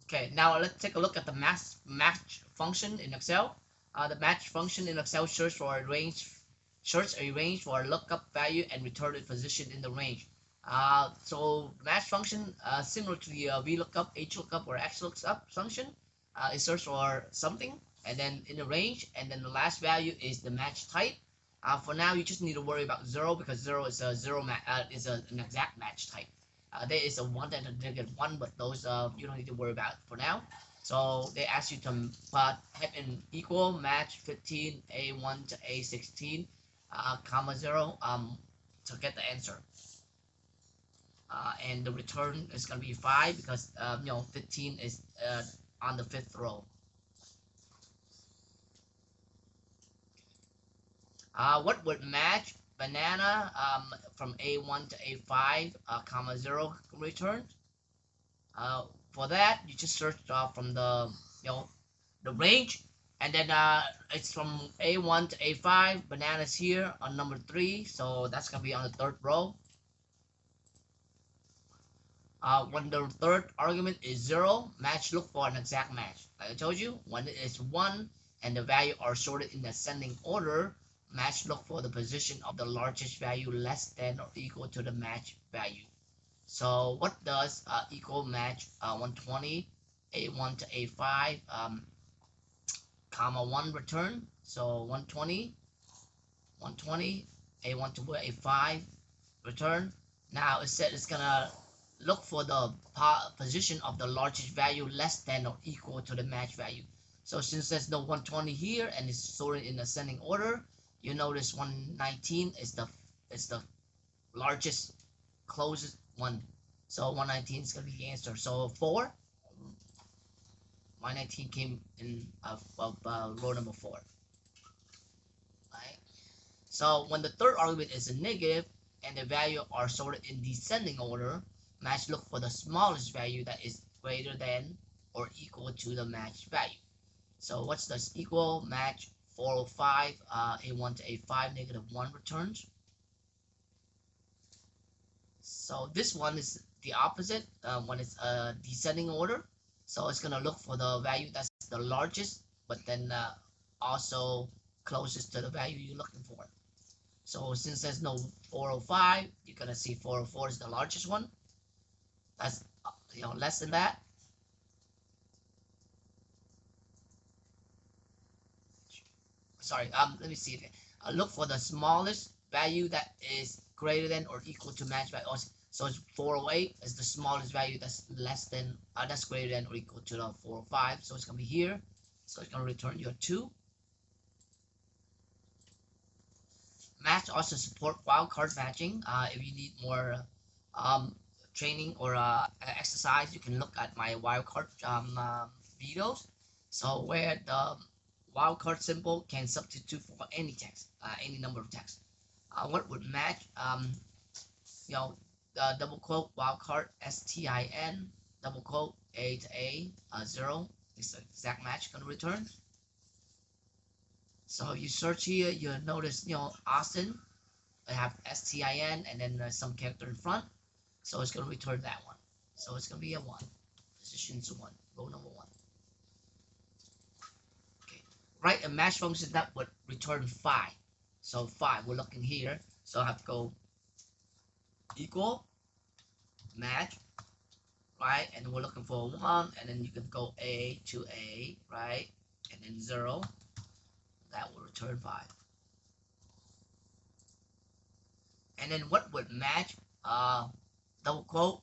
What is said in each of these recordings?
Okay, now let's take a look at the match function in Excel. The match function in Excel searches a range for a lookup value and return its position in the range. So match function, similar to the VLOOKUP, HLOOKUP, or XLOOKUP function, it searches for something and then in the range, and then the last value is the match type. For now, you just need to worry about 0 because 0 is a an exact match type. There is a 1 and a -1, but those you don't need to worry about for now. So they ask you to type in equal match 15 A1 to A16 comma 0 to get the answer. And the return is going to be 5 because 15 is on the 5th row. What would match banana from A1 to A5 comma 0 return? For that, you just search from the range, and then it's from A1 to A5. Bananas here on number 3, so that's gonna be on the 3rd row. When the 3rd argument is 0, match, look for an exact match. Like I told you, when it is 1 and the value are sorted in ascending order, match, look for the position of the largest value less than or equal to the match value. So what does equal match 120 A1 to A5 comma 1 return? So 120 A1 to A5 return. Now it said it's gonna look for the position of the largest value less than or equal to the match value. So since there's no 120 here and it's sorted in ascending order, you notice 119 is the largest closest one. So 119 is going to be the answer. So 4, 119 came in row number 4. Right? So when the 3rd argument is a negative and the value are sorted in descending order, match, look for the smallest value that is greater than or equal to the match value. So what's this equal match 405 A1 to A5 -1 returns? So this one is the opposite when it's a descending order. So it's gonna look for the value that's the largest, but then also closest to the value you're looking for. So since there's no 405, you're gonna see 404 is the largest one. That's less than that. Sorry, let me see again. Look for the smallest value that is greater than or equal to match value. So it's 408 is the smallest value that's less than that's greater than or equal to the 405. So it's gonna be here. So it's gonna return your 2. Match also support wildcard matching. If you need more training or exercise, you can look at my wildcard videos. So where the wildcard symbol can substitute for any text, any number of text. What would match? Double quote wildcard STIN double quote A to A 0 is the exact match going to return. So you search here, you'll notice Austin. I have STIN and then some character in front, so it's going to return that one. So it's going to be a 1. Position's 1, row number 1. Right, a match function that would return 5. So 5, we're looking here. So I have to go equal match, right? And we're looking for 1, and then you can go A to A, right? And then 0. That will return 5. And then what would match? Double quote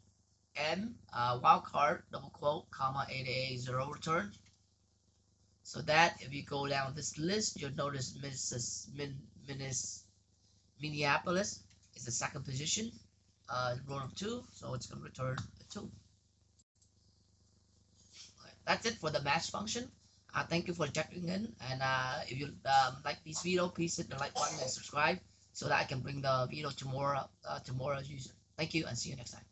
M wildcard double quote comma A to A 0 return. So that if you go down this list, you'll notice Minneapolis is the 2nd position, row of 2, so it's going to return a 2. Right, that's it for the match function. Thank you for checking in, and if you like this video, please hit the like button and subscribe so that I can bring the video to more users. Thank you, and see you next time.